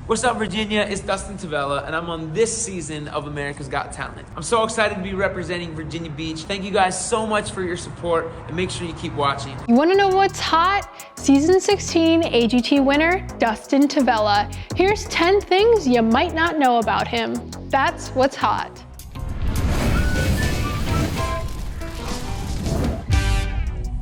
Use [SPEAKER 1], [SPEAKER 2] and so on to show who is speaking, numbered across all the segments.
[SPEAKER 1] What's up, Virginia? It's Dustin Tavella, and I'm on this season of America's Got Talent. I'm so excited to be representing Virginia Beach. Thank you guys so much for your support, and make sure you keep watching.
[SPEAKER 2] You want to know what's hot? Season 16 AGT winner, Dustin Tavella. Here's 10 things you might not know about him. That's what's hot.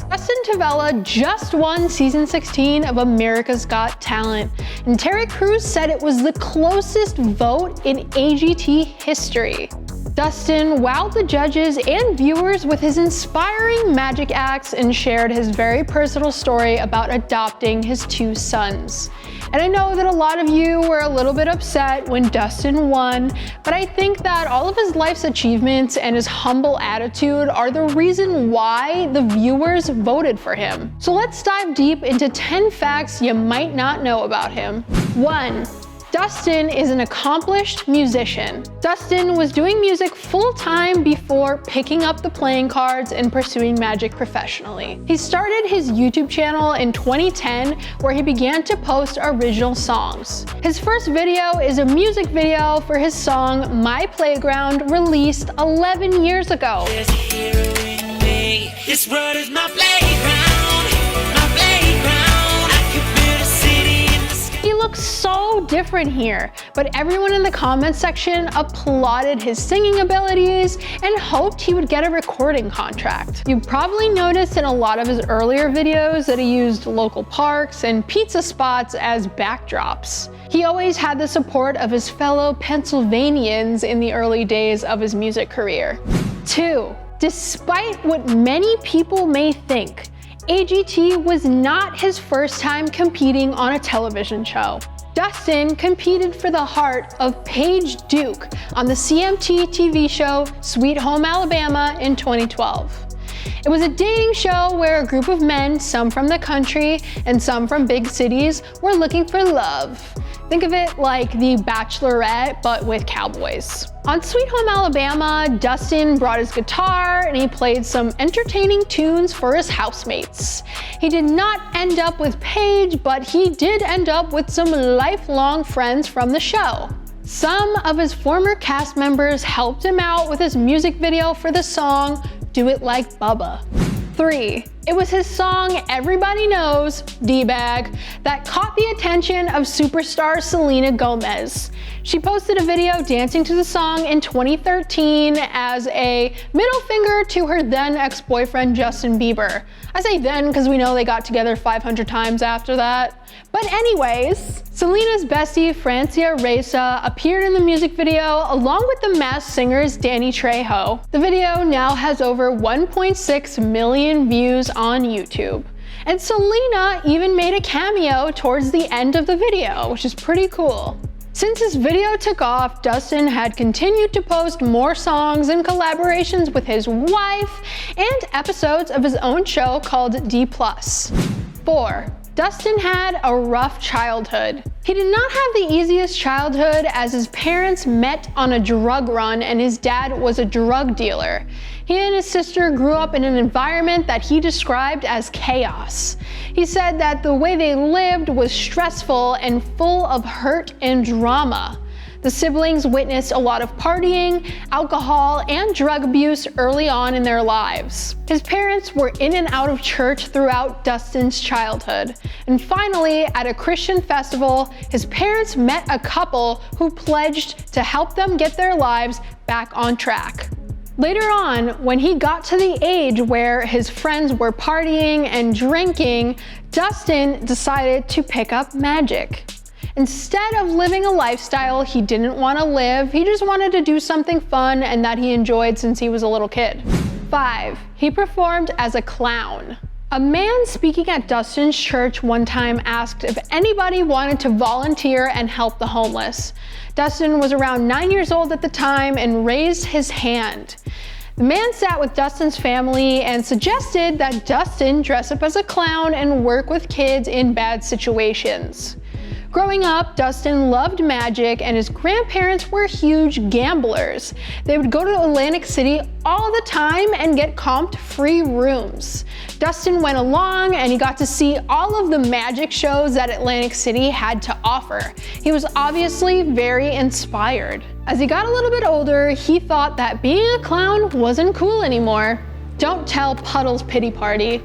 [SPEAKER 2] Dustin Tavella just won season 16 of America's Got Talent, and Terry Crews said it was the closest vote in AGT history. Dustin wowed the judges and viewers with his inspiring magic acts and shared his very personal story about adopting his 2 sons. And I know that a lot of you were a little bit upset when Dustin won, but I think that all of his life's achievements and his humble attitude are the reason why the viewers voted for him. So let's dive deep into 10 facts you might not know about him. 1. Dustin is an accomplished musician. Dustin was doing music full-time before picking up the playing cards and pursuing magic professionally. He started his YouTube channel in 2010, where he began to post original songs. His first video is a music video for his song My Playground, released 11 years ago.
[SPEAKER 3] There's a hero in me. This world is my playground, my playground. I could build a city in the sky.
[SPEAKER 2] He looks so different here, but everyone in the comments section applauded his singing abilities and hoped he would get a recording contract. You probably noticed in a lot of his earlier videos that he used local parks and pizza spots as backdrops. He always had the support of his fellow Pennsylvanians in the early days of his music career. 2. Despite what many people may think, AGT was not his first time competing on a television show. Dustin competed for the heart of Paige Duke on the CMT TV show Sweet Home Alabama in 2012. It was a dating show where a group of men, some from the country and some from big cities, were looking for love. Think of it like The Bachelorette, but with cowboys. On Sweet Home Alabama, Dustin brought his guitar and he played some entertaining tunes for his housemates. He did not end up with Paige, but he did end up with some lifelong friends from the show. Some of his former cast members helped him out with his music video for the song Do It Like Bubba. 3. It was his song Everybody Knows, D-Bag, that caught the attention of superstar Selena Gomez. She posted a video dancing to the song in 2013 as a middle finger to her then ex-boyfriend Justin Bieber. I say then because we know they got together 500 times after that. But anyways, Selena's bestie Francia Reza appeared in the music video along with the Masked Singer's Danny Trejo. The video now has over 1.6 million views on YouTube. And Selena even made a cameo towards the end of the video, which is pretty cool. Since this video took off, Dustin had continued to post more songs and collaborations with his wife and episodes of his own show called D+. 4. Dustin had a rough childhood. He did not have the easiest childhood, as his parents met on a drug run and his dad was a drug dealer. He and his sister grew up in an environment that he described as chaos. He said that the way they lived was stressful and full of hurt and drama. The siblings witnessed a lot of partying, alcohol, and drug abuse early on in their lives. His parents were in and out of church throughout Dustin's childhood. And finally, at a Christian festival, his parents met a couple who pledged to help them get their lives back on track. Later on, when he got to the age where his friends were partying and drinking, Dustin decided to pick up magic. Instead of living a lifestyle he didn't want to live, he just wanted to do something fun and that he enjoyed since he was a little kid. 5. He performed as a clown. A man speaking at Dustin's church one time asked if anybody wanted to volunteer and help the homeless. Dustin was around 9 years old at the time and raised his hand. The man sat with Dustin's family and suggested that Dustin dress up as a clown and work with kids in bad situations. Growing up, Dustin loved magic and his grandparents were huge gamblers. They would go to Atlantic City all the time and get comped free rooms. Dustin went along and he got to see all of the magic shows that Atlantic City had to offer. He was obviously very inspired. As he got a little bit older, he thought that being a clown wasn't cool anymore. Don't tell Puddle's pity party.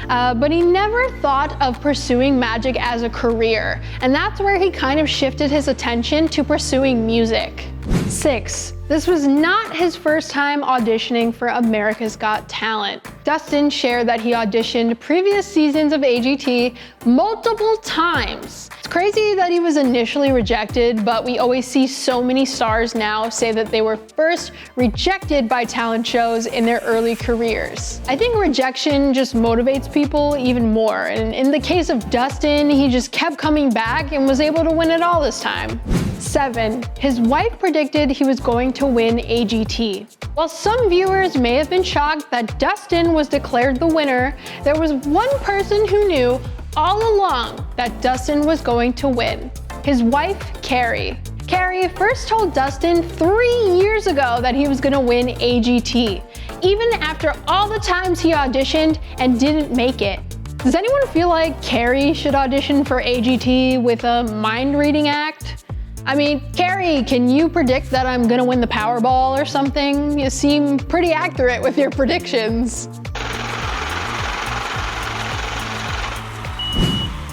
[SPEAKER 2] But he never thought of pursuing magic as a career, and that's where he kind of shifted his attention to pursuing music. 6. This was not his first time auditioning for America's Got Talent. Dustin shared that he auditioned previous seasons of AGT multiple times. It's crazy that he was initially rejected, but we always see so many stars now say that they were first rejected by talent shows in their early careers. I think rejection just motivates people even more, and in the case of Dustin, he just kept coming back and was able to win it all this time. 7. His wife predicted he was going to win AGT. While some viewers may have been shocked that Dustin was declared the winner, there was one person who knew all along that Dustin was going to win. His wife, Carrie. Carrie first told Dustin 3 years ago that he was going to win AGT, even after all the times he auditioned and didn't make it. Does anyone feel like Carrie should audition for AGT with a mind-reading act? I mean, Carrie, can you predict that I'm gonna win the Powerball or something? You seem pretty accurate with your predictions.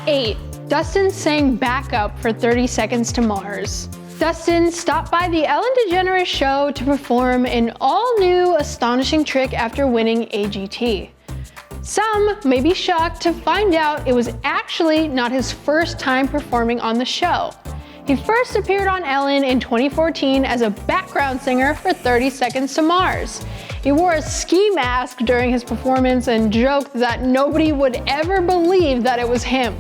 [SPEAKER 2] 8. Dustin sang backup for 30 Seconds to Mars. Dustin stopped by the Ellen DeGeneres show to perform an all-new astonishing trick after winning AGT. Some may be shocked to find out it was actually not his first time performing on the show. He first appeared on Ellen in 2014 as a background singer for 30 Seconds to Mars. He wore a ski mask during his performance and joked that nobody would ever believe that it was him.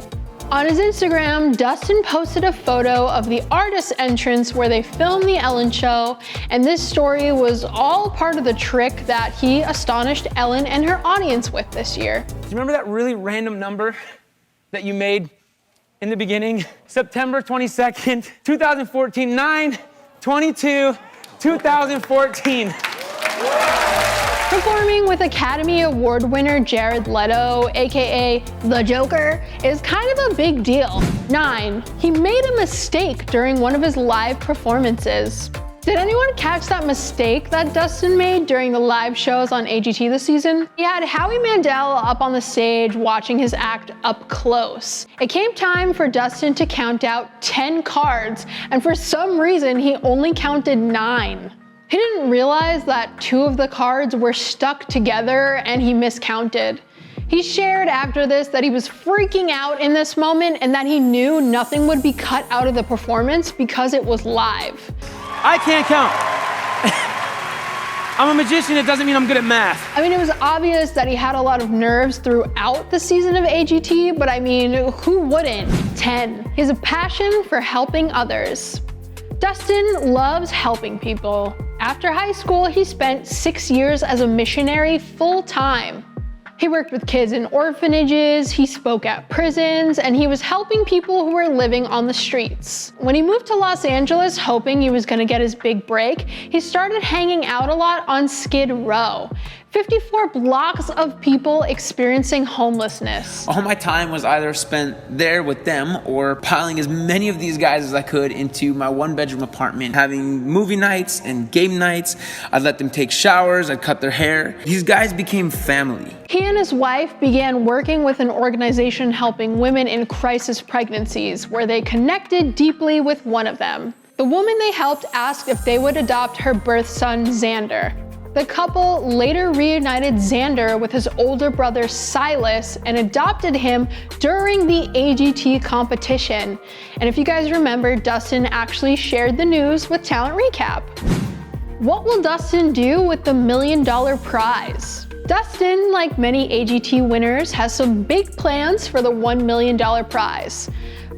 [SPEAKER 2] On his Instagram, Dustin posted a photo of the artist entrance where they filmed the Ellen show, and this story was all part of the trick that he astonished Ellen and her audience with this year.
[SPEAKER 1] Do you remember that really random number that you made in the beginning? September 22nd, 2014, 9/22/2014.
[SPEAKER 2] Performing with Academy Award winner Jared Leto, aka The Joker, is kind of a big deal. 9. He made a mistake during one of his live performances. Did anyone catch that mistake that Dustin made during the live shows on AGT this season? He had Howie Mandel up on the stage watching his act up close. It came time for Dustin to count out 10 cards, and for some reason he only counted 9. He didn't realize that 2 of the cards were stuck together and he miscounted. He shared after this that he was freaking out in this moment and that he knew nothing would be cut out of the performance because it was live.
[SPEAKER 1] I can't count. I'm a magician, it doesn't mean I'm good at math.
[SPEAKER 2] I mean, it was obvious that he had a lot of nerves throughout the season of AGT, but I mean, who wouldn't? 10. He has a passion for helping others. Dustin loves helping people. After high school, he spent 6 years as a missionary full-time. He worked with kids in orphanages, he spoke at prisons, and he was helping people who were living on the streets. When he moved to Los Angeles, hoping he was gonna get his big break, he started hanging out a lot on Skid Row. 54 blocks of people experiencing homelessness.
[SPEAKER 1] All my time was either spent there with them or piling as many of these guys as I could into my 1-bedroom apartment, having movie nights and game nights. I'd let them take showers, I'd cut their hair. These guys became family.
[SPEAKER 2] He and his wife began working with an organization helping women in crisis pregnancies, where they connected deeply with one of them. The woman they helped asked if they would adopt her birth son, Xander. The couple later reunited Xander with his older brother Silas and adopted him during the AGT competition. And if you guys remember, Dustin actually shared the news with Talent Recap. What will Dustin do with the $1 million prize? Dustin, like many AGT winners, has some big plans for the $1 million prize.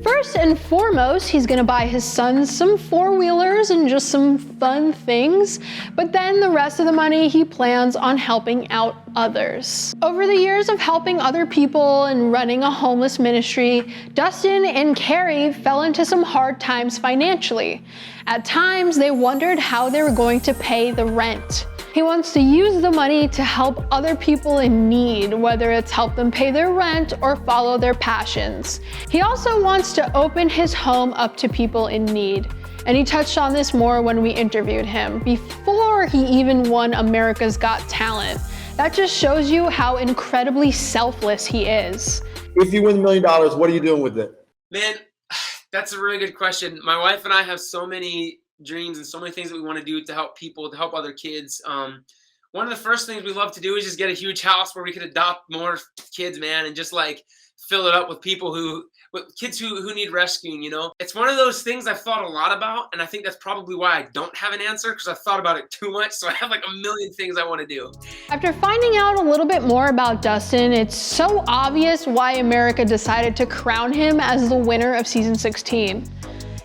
[SPEAKER 2] First and foremost, he's gonna buy his sons some 4-wheelers and just some fun things, but then the rest of the money he plans on helping out others. Over the years of helping other people and running a homeless ministry, Dustin and Carrie fell into some hard times financially. At times, they wondered how they were going to pay the rent. He wants to use the money to help other people in need, whether it's help them pay their rent or follow their passions. He also wants to open his home up to people in need. And he touched on this more when we interviewed him, before he even won America's Got Talent. That just shows you how incredibly selfless he is.
[SPEAKER 4] If you win $1 million, what are you doing with it?
[SPEAKER 1] Man, that's a really good question. My wife and I have so many dreams and so many things that we want to do to help people, to help other kids. One of the first things we love to do is just get a huge house where we could adopt more kids, man, and just like fill it up with people with kids who need rescuing, you know? It's one of those things I've thought a lot about, and I think that's probably why I don't have an answer, because I've thought about it too much, so I have like a million things I want to do.
[SPEAKER 2] After finding out a little bit more about Dustin, it's so obvious why America decided to crown him as the winner of season 16.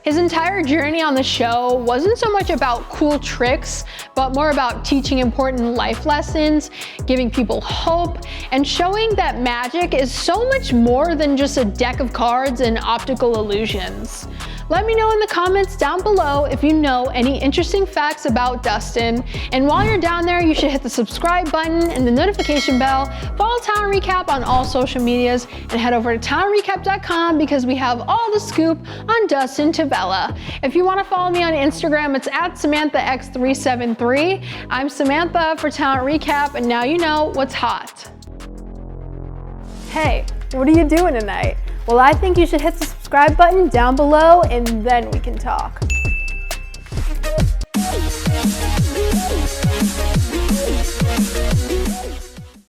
[SPEAKER 2] His entire journey on the show wasn't so much about cool tricks, but more about teaching important life lessons, giving people hope, and showing that magic is so much more than just a deck of cards and optical illusions. Let me know in the comments down below if you know any interesting facts about Dustin. And while you're down there, you should hit the subscribe button and the notification bell, follow Talent Recap on all social medias, and head over to talentrecap.com because we have all the scoop on Dustin Tavella. If you want to follow me on Instagram, it's at SamanthaX373. I'm Samantha for Talent Recap, and now you know what's hot. Hey, what are you doing tonight? Well, I think you should hit the subscribe button down below and then we can talk.